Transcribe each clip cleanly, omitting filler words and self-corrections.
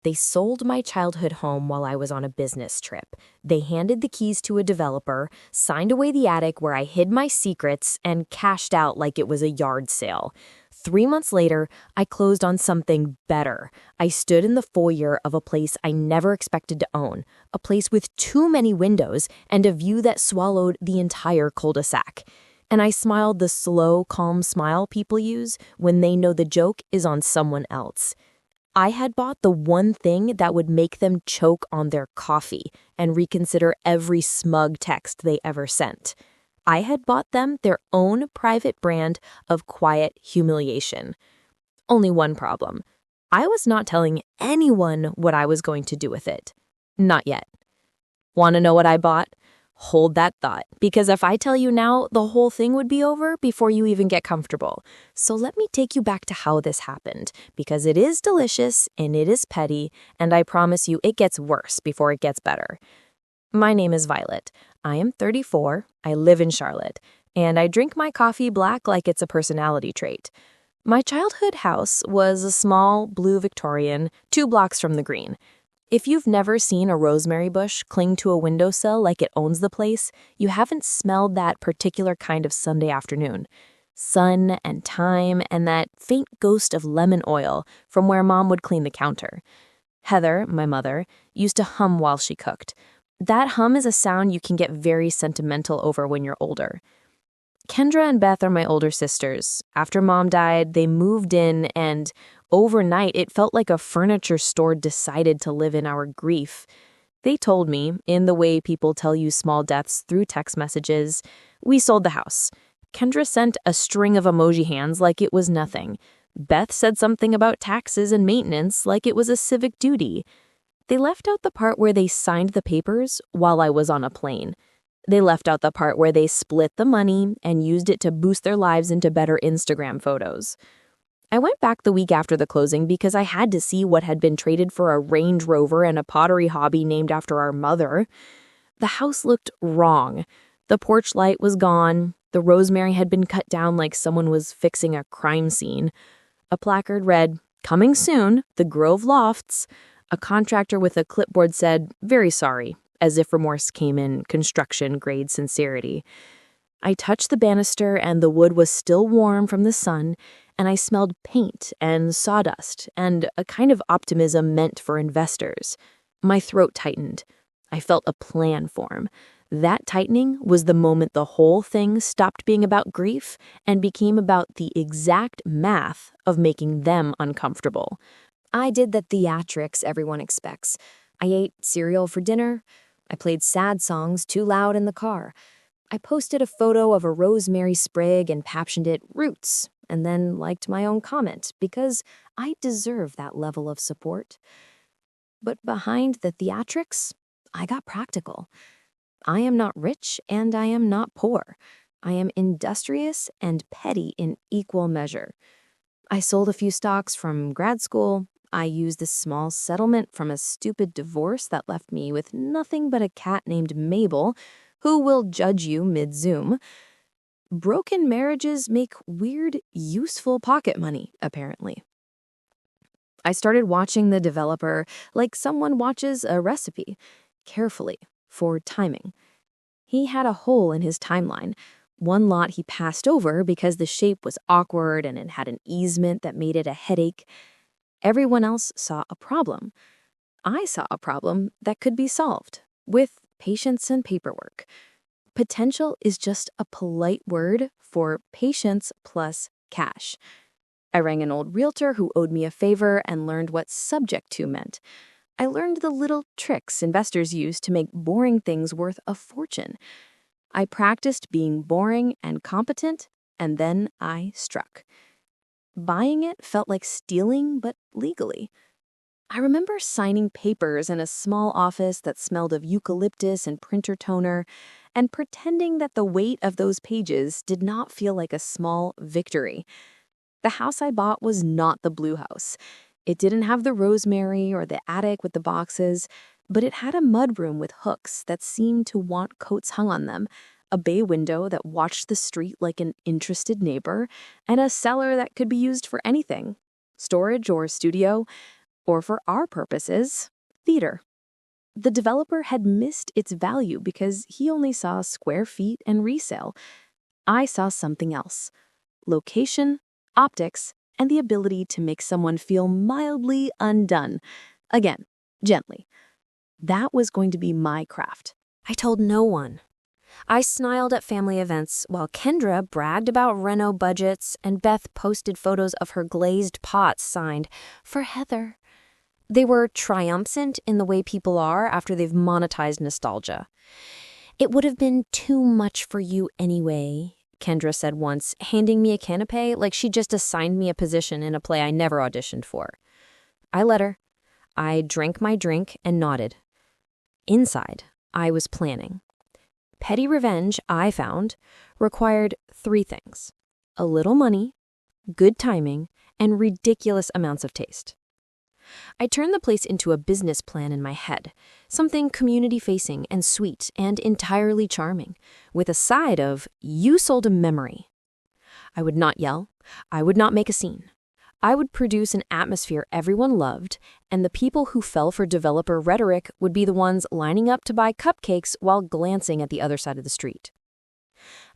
They sold my childhood home while I was on a business trip. They handed the keys to a developer, signed away the attic where I hid my secrets, and cashed out like it was a yard sale. 3 months later, I closed on something better. I stood in the foyer of a place I never expected to own, a place with too many windows and a view that swallowed the entire cul-de-sac. And I smiled the slow, calm smile people use when they know the joke is on someone else. I had bought the one thing that would make them choke on their coffee and reconsider every smug text they ever sent. I had bought them their own private brand of quiet humiliation. Only one problem. I was not telling anyone what I was going to do with it. Not yet. Want to know what I bought? Hold that thought, because if I tell you now, the whole thing would be over before you even get comfortable. So let me take you back to how this happened, because it is delicious and it is petty, and I promise you it gets worse before it gets better. My name is Violet. I am 34, I live in Charlotte, and I drink my coffee black like it's a personality trait. My childhood house was a small blue Victorian 2 blocks from the green. If you've never seen a rosemary bush cling to a windowsill like it owns the place, you haven't smelled that particular kind of Sunday afternoon. Sun and thyme and that faint ghost of lemon oil from where Mom would clean the counter. Heather, my mother, used to hum while she cooked. That hum is a sound you can get very sentimental over when you're older. Kendra and Beth are my older sisters. After Mom died, they moved in, and overnight it felt like a furniture store decided to live in our grief. They told me, in the way people tell you small deaths through text messages, we sold the house. Kendra sent a string of emoji hands like it was nothing. Beth said something about taxes and maintenance like it was a civic duty. They left out the part where they signed the papers while I was on a plane. They left out the part where they split the money and used it to boost their lives into better Instagram photos. I went back the week after the closing because I had to see what had been traded for a Range Rover and a pottery hobby named after our mother. The house looked wrong. The porch light was gone. The rosemary had been cut down like someone was fixing a crime scene. A placard read, "Coming soon, the Grove Lofts." A contractor with a clipboard said, "Very sorry," as if remorse came in construction-grade sincerity. I touched the banister and the wood was still warm from the sun, and I smelled paint and sawdust and a kind of optimism meant for investors. My throat tightened. I felt a plan form. That tightening was the moment the whole thing stopped being about grief and became about the exact math of making them uncomfortable. I did the theatrics everyone expects. I ate cereal for dinner. I played sad songs too loud in the car. I posted a photo of a rosemary sprig and captioned it "Roots," and then liked my own comment because I deserve that level of support. But behind the theatrics, I got practical. I am not rich and I am not poor. I am industrious and petty in equal measure. I sold a few stocks from grad school. I used a small settlement from a stupid divorce that left me with nothing but a cat named Mabel, who will judge you mid-Zoom. Broken marriages make weird, useful pocket money, apparently. I started watching the developer like someone watches a recipe, carefully, for timing. He had a hole in his timeline. One lot he passed over because the shape was awkward and it had an easement that made it a headache. Everyone else saw a problem. I saw a problem that could be solved with patience and paperwork. Potential is just a polite word for patience plus cash. I rang an old realtor who owed me a favor and learned what subject to meant. I learned the little tricks investors use to make boring things worth a fortune. I practiced being boring and competent, and then I struck. Buying it felt like stealing, but legally. I remember signing papers in a small office that smelled of eucalyptus and printer toner, and pretending that the weight of those pages did not feel like a small victory. The house I bought was not the blue house. It didn't have the rosemary or the attic with the boxes, but it had a mudroom with hooks that seemed to want coats hung on them, a bay window that watched the street like an interested neighbor, and a cellar that could be used for anything, storage or studio, or for our purposes, theater. The developer had missed its value because he only saw square feet and resale. I saw something else: location, optics, and the ability to make someone feel mildly undone. Again, gently. That was going to be my craft. I told no one. I snarled at family events while Kendra bragged about reno budgets and Beth posted photos of her glazed pots signed for Heather. They were triumphant in the way people are after they've monetized nostalgia. "It would have been too much for you anyway," Kendra said once, handing me a canapé like she just assigned me a position in a play I never auditioned for. I let her. I drank my drink and nodded. Inside, I was planning. Petty revenge, I found, required 3 things: a little money, good timing, and ridiculous amounts of taste. I turned the place into a business plan in my head, something community-facing and sweet and entirely charming, with a side of, "You sold a memory." I would not yell. I would not make a scene. I would produce an atmosphere everyone loved, and the people who fell for developer rhetoric would be the ones lining up to buy cupcakes while glancing at the other side of the street.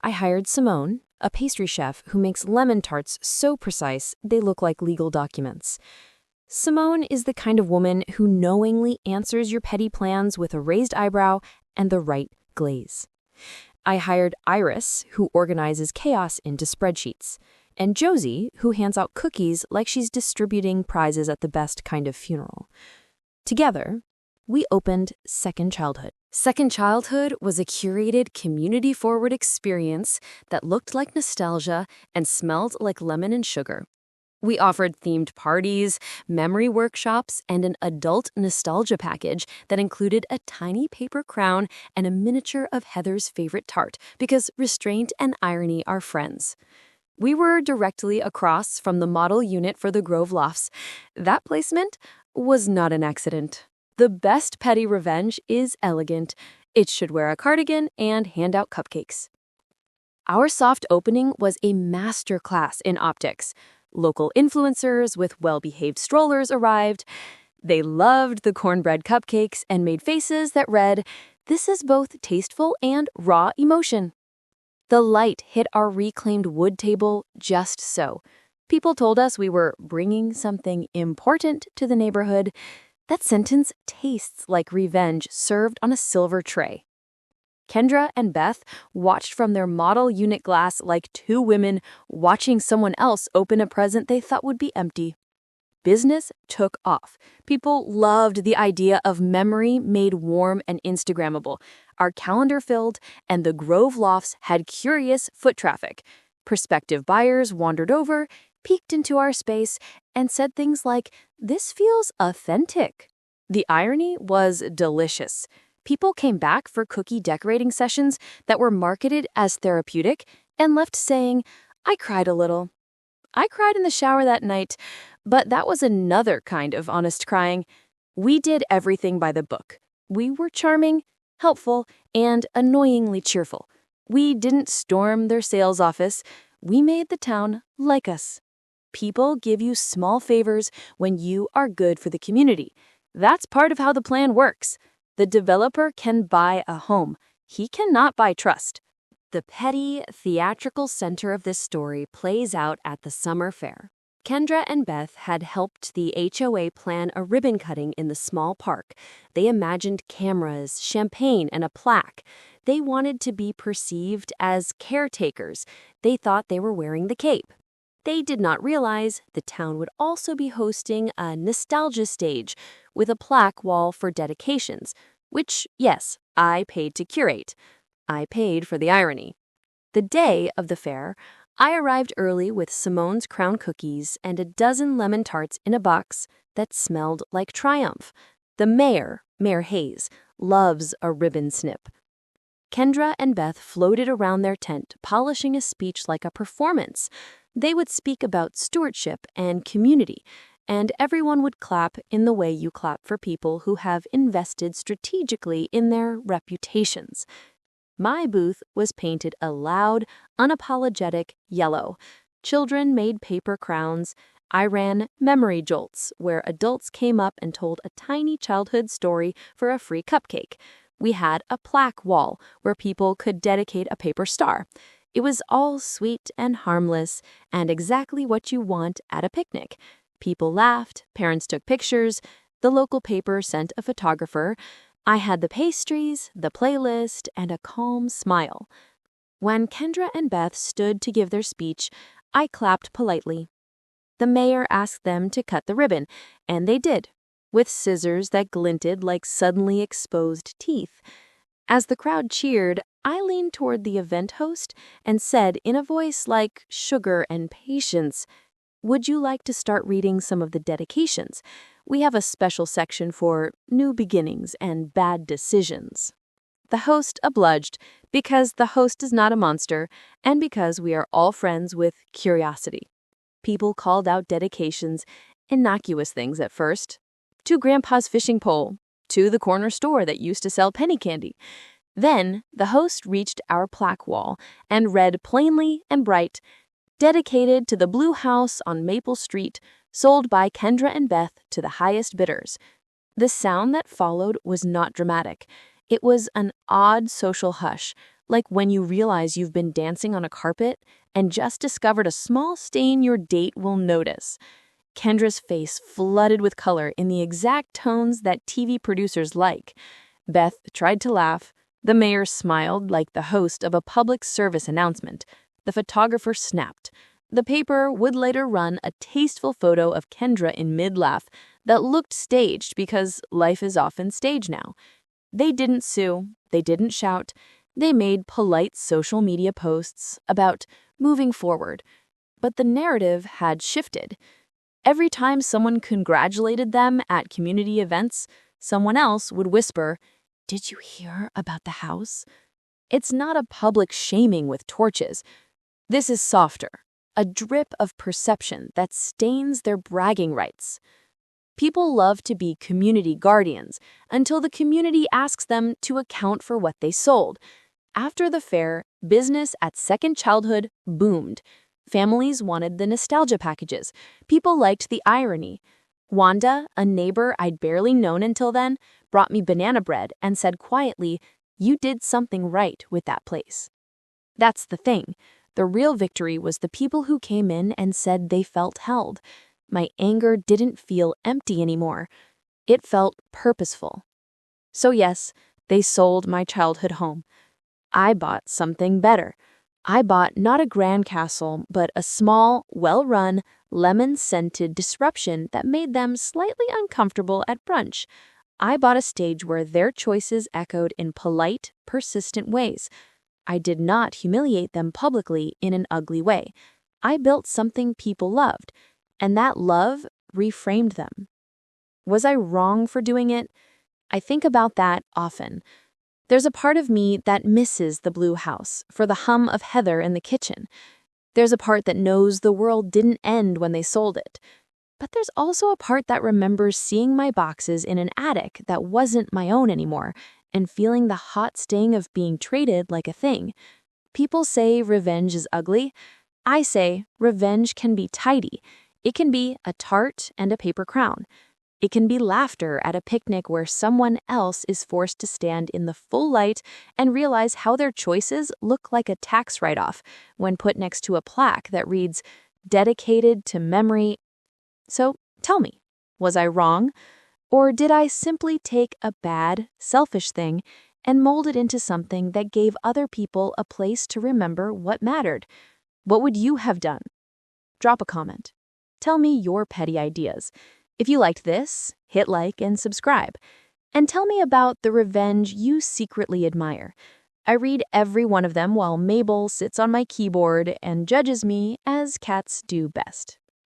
I hired Simone, a pastry chef who makes lemon tarts so precise they look like legal documents. Simone is the kind of woman who knowingly answers your petty plans with a raised eyebrow and the right glaze. I hired Iris, who organizes chaos into spreadsheets, and Josie, who hands out cookies like she's distributing prizes at the best kind of funeral. Together, we opened Second Childhood. Second Childhood was a curated, community-forward experience that looked like nostalgia and smelled like lemon and sugar. We offered themed parties, memory workshops, and an adult nostalgia package that included a tiny paper crown and a miniature of Heather's favorite tart, because restraint and irony are friends. We were directly across from the model unit for the Grove Lofts. That placement was not an accident. The best petty revenge is elegant. It should wear a cardigan and hand out cupcakes. Our soft opening was a masterclass in optics. Local influencers with well-behaved strollers arrived. They loved the cornbread cupcakes and made faces that read, "This is both tasteful and raw emotion." The light hit our reclaimed wood table just so. People told us we were bringing something important to the neighborhood. That sentence tastes like revenge served on a silver tray. Kendra and Beth watched from their model unit glass like 2 women watching someone else open a present they thought would be empty. Business took off. People loved the idea of memory made warm and Instagrammable. Our calendar filled, and the Grove Lofts had curious foot traffic. Prospective buyers wandered over, peeked into our space, and said things like, "This feels authentic." The irony was delicious. People came back for cookie decorating sessions that were marketed as therapeutic and left saying, "I cried a little." I cried in the shower that night, but that was another kind of honest crying. We did everything by the book. We were charming, helpful, and annoyingly cheerful. We didn't storm their sales office. We made the town like us. People give you small favors when you are good for the community. That's part of how the plan works. The developer can buy a home. He cannot buy trust. The petty, theatrical center of this story plays out at the summer fair. Kendra and Beth had helped the HOA plan a ribbon cutting in the small park. They imagined cameras, champagne, and a plaque. They wanted to be perceived as caretakers. They thought they were wearing the cape. They did not realize the town would also be hosting a nostalgia stage with a plaque wall for dedications, which, yes, I paid to curate. I paid for the irony. The day of the fair, I arrived early with Simone's crown cookies and a dozen lemon tarts in a box that smelled like triumph. The mayor, Mayor Hayes, loves a ribbon snip. Kendra and Beth floated around their tent, polishing a speech like a performance. They would speak about stewardship and community, and everyone would clap in the way you clap for people who have invested strategically in their reputations. My booth was painted a loud, unapologetic yellow. Children made paper crowns. I ran memory jolts, where adults came up and told a tiny childhood story for a free cupcake. We had a plaque wall where people could dedicate a paper star. It was all sweet and harmless and exactly what you want at a picnic. People laughed, parents took pictures, the local paper sent a photographer. I had the pastries, the playlist, and a calm smile. When Kendra and Beth stood to give their speech, I clapped politely. The mayor asked them to cut the ribbon, and they did, with scissors that glinted like suddenly exposed teeth. As the crowd cheered, I leaned toward the event host and said in a voice like sugar and patience, "Would you like to start reading some of the dedications? We have a special section for new beginnings and bad decisions." The host obliged, because the host is not a monster, and because we are all friends with curiosity. People called out dedications, innocuous things at first. To Grandpa's fishing pole, to the corner store that used to sell penny candy. Then the host reached our plaque wall and read plainly and bright, "Dedicated to the Blue House on Maple Street, sold by Kendra and Beth to the highest bidders." The sound that followed was not dramatic. It was an odd social hush, like when you realize you've been dancing on a carpet and just discovered a small stain your date will notice. Kendra's face flooded with color in the exact tones that TV producers like. Beth tried to laugh. The mayor smiled like the host of a public service announcement. The photographer snapped. The paper would later run a tasteful photo of Kendra in mid-laugh that looked staged because life is often staged now. They didn't sue. They didn't shout. They made polite social media posts about moving forward. But the narrative had shifted. Every time someone congratulated them at community events, someone else would whisper, "Did you hear about the house?" It's not a public shaming with torches. This is softer, a drip of perception that stains their bragging rights. People love to be community guardians until the community asks them to account for what they sold. After the fair, business at Second Childhood boomed. Families wanted the nostalgia packages. People liked the irony. Wanda, a neighbor I'd barely known until then, brought me banana bread and said quietly, "You did something right with that place." That's the thing. The real victory was the people who came in and said they felt held. My anger didn't feel empty anymore. It felt purposeful. So yes, they sold my childhood home. I bought something better. I bought not a grand castle, but a small, well-run, lemon-scented disruption that made them slightly uncomfortable at brunch. I bought a stage where their choices echoed in polite, persistent ways. I did not humiliate them publicly in an ugly way. I built something people loved, and that love reframed them. Was I wrong for doing it? I think about that often. There's a part of me that misses the blue house for the hum of Heather in the kitchen. There's a part that knows the world didn't end when they sold it. But there's also a part that remembers seeing my boxes in an attic that wasn't my own anymore and feeling the hot sting of being traded like a thing. People say revenge is ugly. I say revenge can be tidy. It can be a tart and a paper crown. It can be laughter at a picnic where someone else is forced to stand in the full light and realize how their choices look like a tax write-off when put next to a plaque that reads, "Dedicated to memory." So tell me, was I wrong? Or did I simply take a bad, selfish thing and mold it into something that gave other people a place to remember what mattered? What would you have done? Drop a comment. Tell me your petty ideas. If you liked this, hit like and subscribe. And tell me about the revenge you secretly admire. I read every one of them while Mabel sits on my keyboard and judges me as cats do best.